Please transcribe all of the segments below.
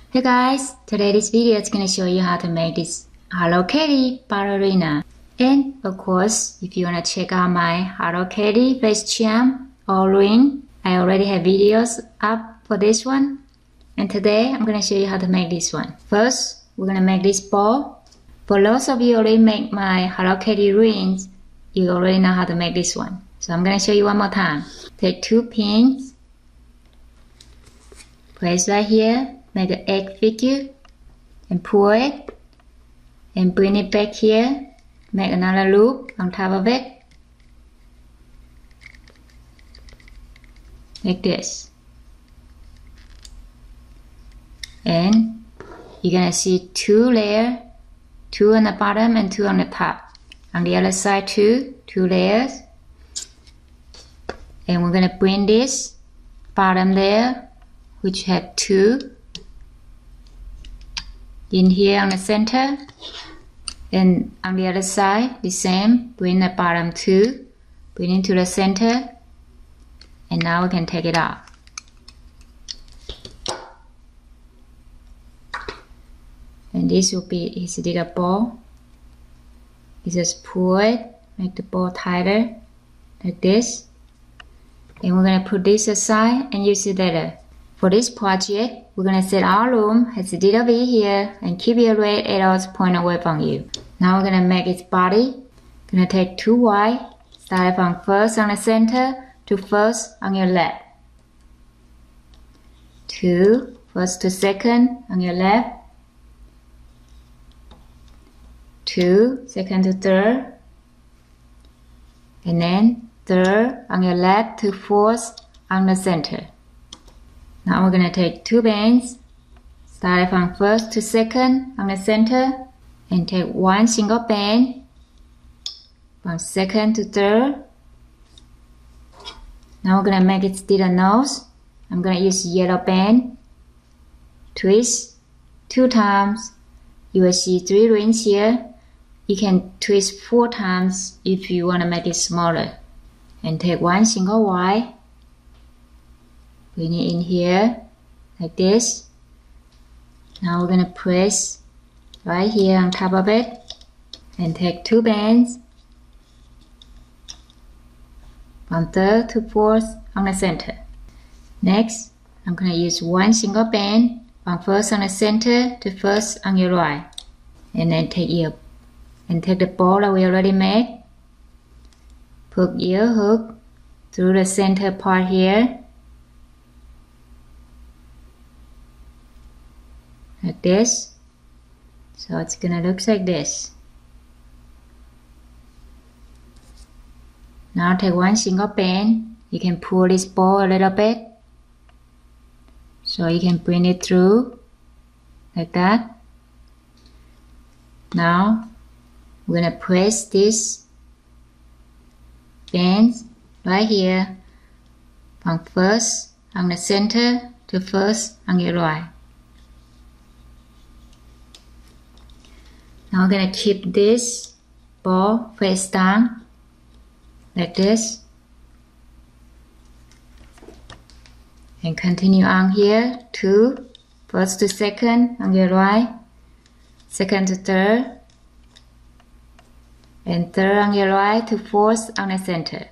Hey guys, today this video is going to show you how to make this Hello Kitty ballerina. And of course, if you want to check out my Hello Kitty face charm or ring, I already have videos up for this one. And today I'm going to show you how to make this one. First, we're going to make this ball. For those of you already make my Hello Kitty rings, you already know how to make this one. So I'm going to show you one more time. Take 2 pins, place right here. Make an egg figure and pull it and bring it back here. Make another loop on top of it like this, and you're gonna see 2 layers, 2 on the bottom and 2 on the top. On the other side too, 2 layers, and we're gonna bring this bottom layer, which have 2 in here on the center, and on the other side the same. Bring the bottom 2, bring it to the center, and now we can take it off. And this will be his little ball. You just pull it, make the ball tighter like this, and we're going to put this aside and use it later. For this project, we're going to set our loom as a little bit here and keep your red arrows pointed away from you. Now we're going to make its body. Going to take 2 white, start from first on the center to first on your left. 2, first to second on your left. 2, second to third. And then third on your left to fourth on the center. Now we're going to take 2 bands, start from first to second on the center, and take 1 single band from second to third. Now we're going to make its little nose. I'm going to use yellow band, twist 2 times. You will see 3 rings here. You can twist 4 times if you want to make it smaller. And take 1 single white. Bring it in here, like this. Now we're going to press right here on top of it, and take 2 bands from third to fourth on the center. Next, I'm going to use 1 single band from first on the center to first on your right, and then take the ball that we already made. Put your hook through the center part here, like this. So it's gonna look like this. Now take 1 single band. You can pull this ball a little bit, so you can bring it through like that. Now we're gonna press this bands right here from first on the center to first on your right. Now we're going to keep this ball face down like this, and continue on here. 2, first to second on your right, second to third, and third on your right to fourth on the center.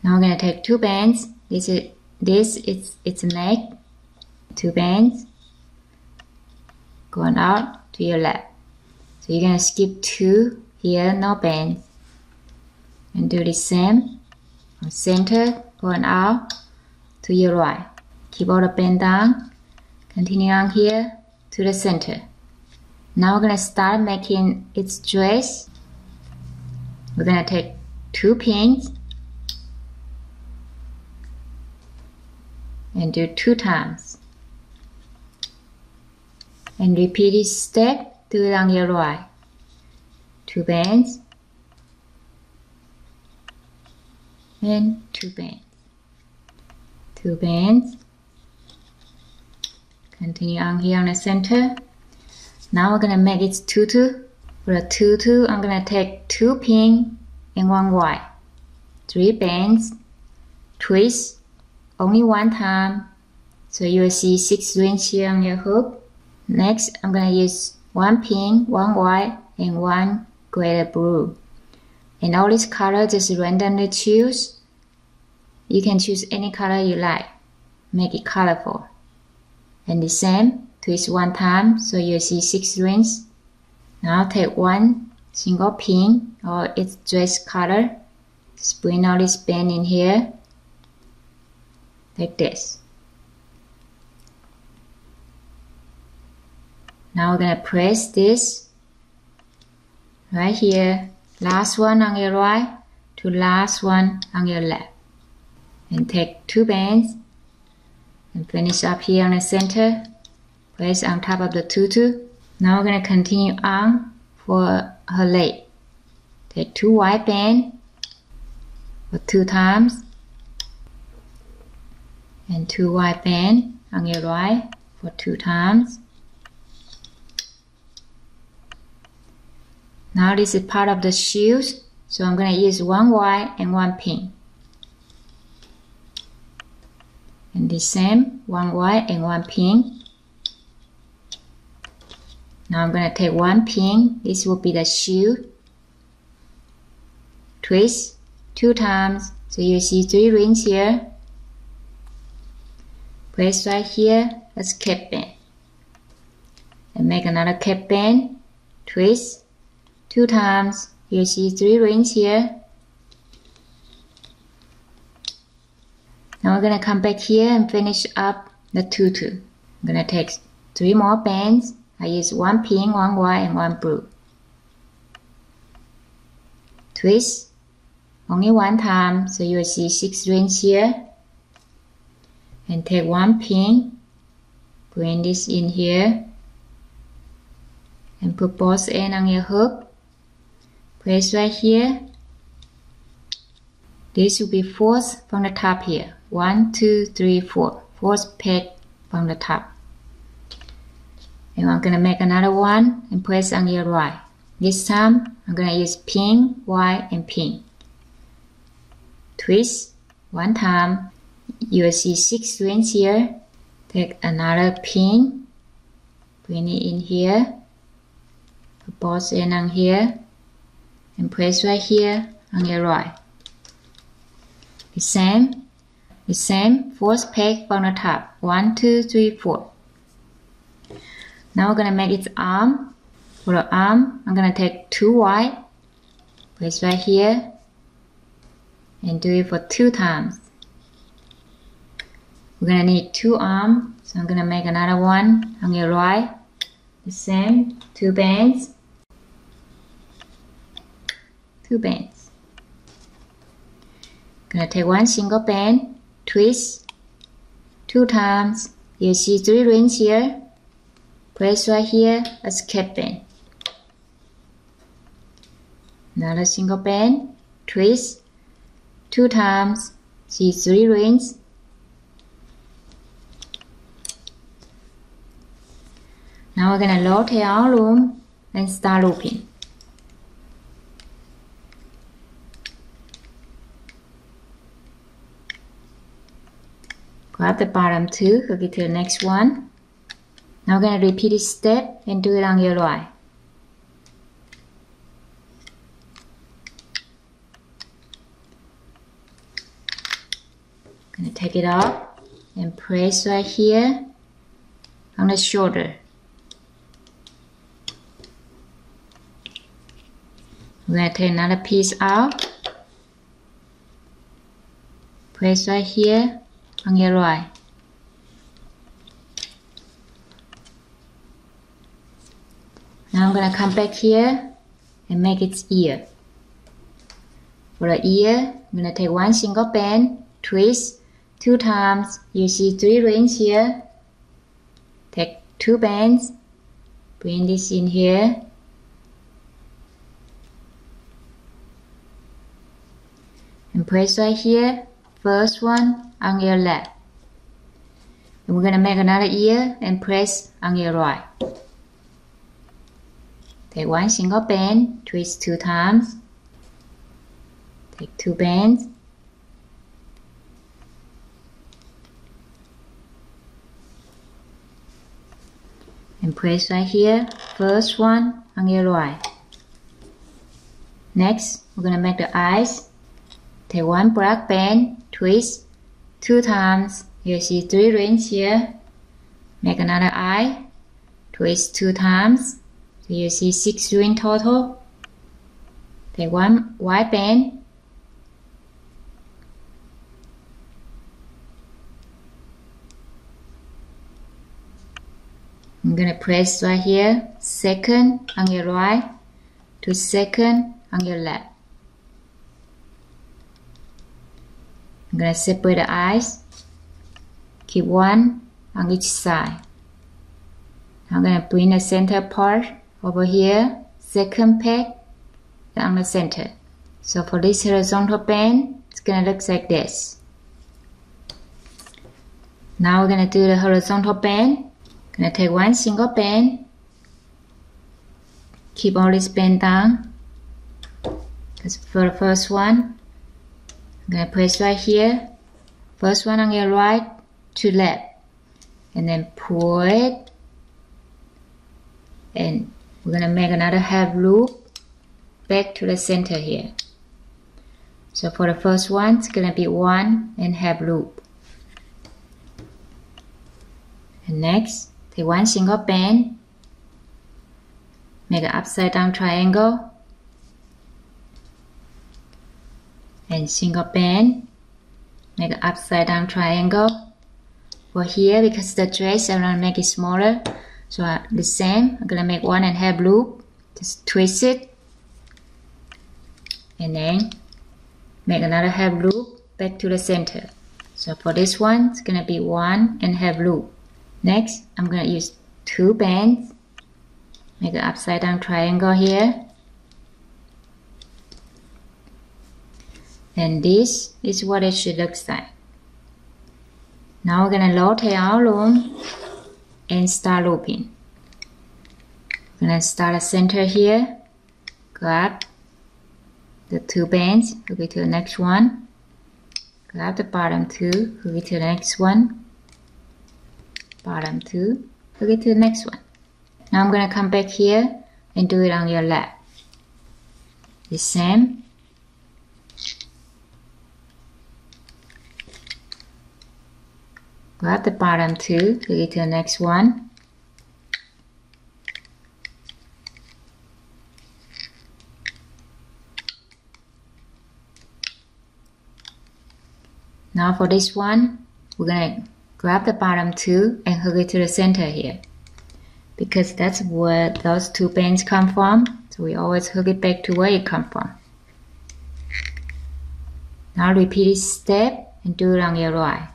Now we're going to take 2 bands. This is its neck. 2 bands going out to your left. So you're going to skip 2 here, no bands, and do the same from center going out to your right. Keep all the band down, continue on here to the center. Now we're going to start making its dress. We're going to take 2 pins and do 2 times. And repeat this step, do it on your right. 2 bands and 2 bands. 2 bands. Continue on here on the center. Now we're going to make it tutu. For a tutu, I'm going to take 2 pink and 1 white. 3 bands. Twist only 1 time So you will see 6 rings here on your hook. Next, I'm going to use 1 pink, 1 white, and 1 glitter blue. And all these colors just randomly choose. You can choose any color you like. Make it colorful. And the same, twist 1 time, so you see 6 rings. Now take 1 single pink or its dress color. Just bring all this band in here. Like this. Now we're going to press this right here, last one on your right to last one on your left. And take 2 bands and finish up here on the center. Press on top of the tutu. Now we're going to continue on for her leg. Take 2 white bands for 2 times. And 2 white bands on your right for 2 times. Now this is part of the shoes, so I'm going to use 1 white and 1 pink. And the same, 1 white and 1 pink. Now I'm going to take 1 pink, this will be the shoe. Twist 2 times, so you see 3 rings here. Press right here, let's cap band. And make another cap band, twist 2 times, you see 3 rings here. Now we're going to come back here and finish up the tutu. I'm going to take 3 more bands. I use 1 pink, 1 white, and 1 blue. Twist only 1 time, so you will see 6 rings here. And take 1 pink, bring this in here, and put both ends on your hook. Press right here. This will be 4th from the top here. 1, 2, 3, 4. 4th peg from the top. And I'm going to make another one and press on your right. This time I'm going to use pink, white, and pink. Twist 1 time. You will see 6 rings here. Take another pink. Bring it in here. Put both ends on here. And press right here on your right. The same 4th peg from the top. 1, 2, 3, 4. Now we're going to make its arm. For the arm, I'm going to take 2 white. Press right here. And do it for 2 times. We're going to need 2 arms. So I'm going to make another one on your right. The same, 2 bands. 2 bands. Gonna take 1 single band, twist 2 times. You see 3 rings here. Press right here as cap band. Another single band, twist 2 times. See 3 rings. Now we're gonna rotate our loom and start looping. Grab the bottom 2, hook it to the next one. Now we're going to repeat this step and do it on your right. Going to take it off and press right here on the shoulder. We're going to take another piece out. Press right here on your right. Now I'm going to come back here and make its ear. For the ear, I'm going to take 1 single band, twist 2 times. You see 3 rings here. Take 2 bands, bring this in here. And press right here, first one on your left. And we're going to make another ear and press on your right. Take 1 single band, twist 2 times. Take 2 bands. and place right here. First one on your right. Next, we're gonna make the eyes. Take one black band, twist 2 times. You see 3 rings here. Make another eye, twist 2 times. So you see 6 rings total. Take one white band. I'm gonna press right here, second on your right to second on your left. I'm gonna separate the eyes, keep one on each side. I'm gonna bring the center part over here, second peg on the center. So for this horizontal band, it's gonna look like this. Now we're gonna do the horizontal band. Gonna take one single band, keep all this band down. Because for the first one, I'm gonna place right here, first one on your right to left, and then pull it, and we're gonna make another half loop back to the center here. So for the first one, it's gonna be 1 and half loop. And next, take one single band, make an upside down triangle, and single band, make an upside down triangle. For here, because the dress I want to make it smaller, so the same, I'm gonna make 1 and half loop, just twist it, and then make another half loop back to the center. So for this one, it's gonna be 1 and half loop. Next, I'm gonna use 2 bands, make an upside down triangle here, and this is what it should look like. Now we're gonna rotate our loom and start looping. We're gonna start the center here, grab the 2 bands, hook it to the next one, grab the bottom 2, hook it to the next one, bottom 2, hook it to the next one. Now I'm going to come back here and do it on your left. The same. Grab the bottom 2, hook it to the next one. Now for this one, we're going to grab the bottom 2 and hook it to the center here, because that's where those 2 bands come from, so we always hook it back to where it come from. Now repeat this step and do it on your right.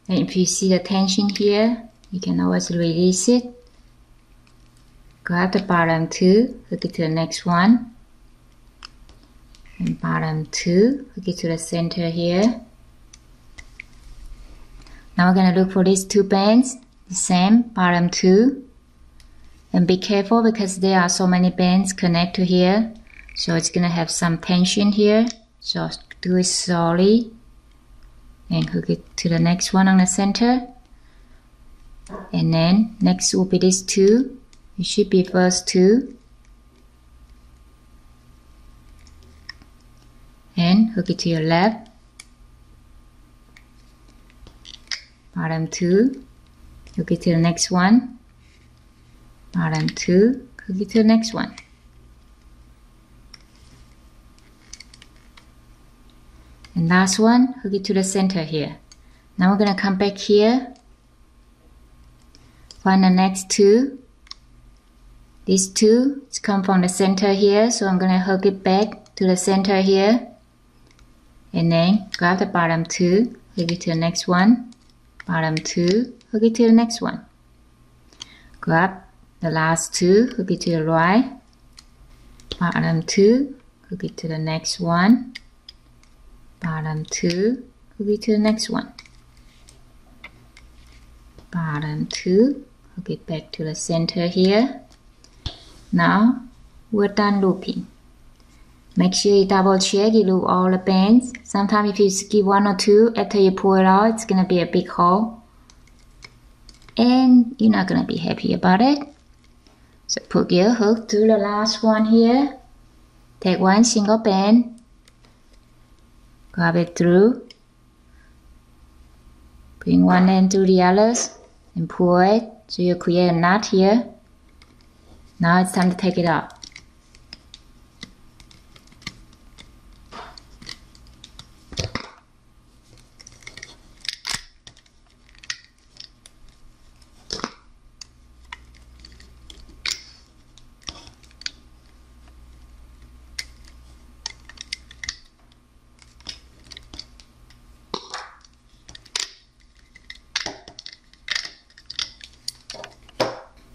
And if you see the tension here, you can always release it. Grab the bottom 2, hook it to the next one. And bottom 2, hook it to the center here. Now we're going to look for these 2 bands, the same, bottom 2. And be careful because there are so many bands connect to here. So it's going to have some tension here. So do it slowly. And hook it to the next one on the center, and then next will be these 2. It should be first 2, and hook it to your left, bottom 2, hook it to the next one, bottom 2, hook it to the next one. And last one, hook it to the center here. Now we're going to come back here, find the next 2. These 2 come from the center here, so I'm going to hook it back to the center here. And then grab the bottom 2, hook it to the next one, bottom 2, hook it to the next one. Grab the last 2, hook it to the right, bottom 2, hook it to the next one, bottom 2, hook it to the next one. bottom 2, hook it back to the center here. Now we're done looping. Make sure you double check you loop all the bands. Sometimes if you skip 1 or 2 after you pull it out, it's gonna be a big hole and you're not gonna be happy about it. So put your hook through the last one here. Take one single band, grab it through, bring one end to the others and pull it so you create a knot here. Now it's time to take it out.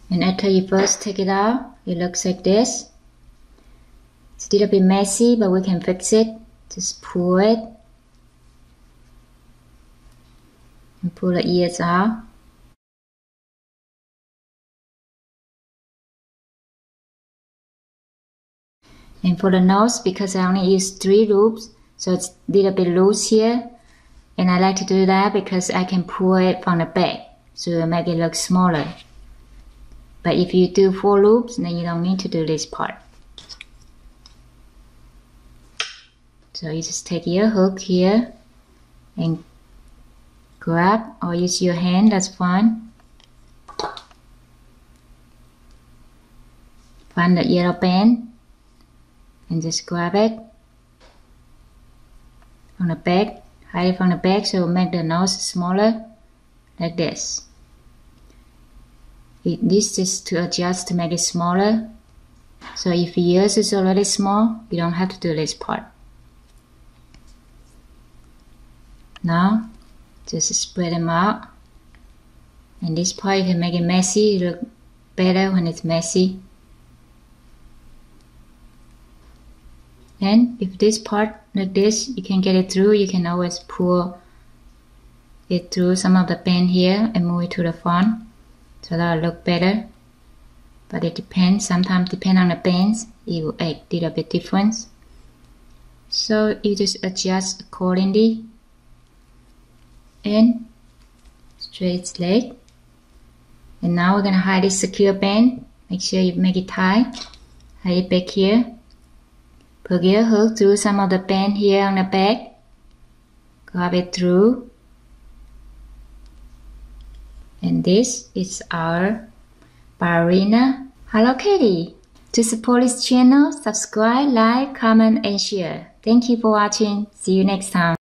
And after you first take it out, it looks like this. It's a little bit messy, but we can fix it. Just pull it and pull the ears out. And for the nose, because I only use 3 loops, so it's a little bit loose here. And I like to do that because I can pull it from the back, so it'll make it look smaller. But if you do 4 loops, then you don't need to do this part. So you just take your hook here and grab, or use your hand, that's fine. Find the yellow band and just grab it from the back, hide it from the back so it will make the nose smaller, like this. This is to adjust to make it smaller. So if yours is already small, you don't have to do this part. Now, just spread them out. And this part you can make it messy, it look better when it's messy. And if this part like this, you can get it through, you can always pull it through some of the band here and move it to the front. So that'll look better, but it depends. Sometimes depending on the bands, it will act a little bit different. So you just adjust accordingly and straight leg. And now we're gonna hide this secure band. Make sure you make it tight. Hide it back here. Put your hook through some of the band here on the back. Grab it through. And this is our Ballerina Hello Kitty. To support this channel, subscribe, like, comment, and share. Thank you for watching. See you next time.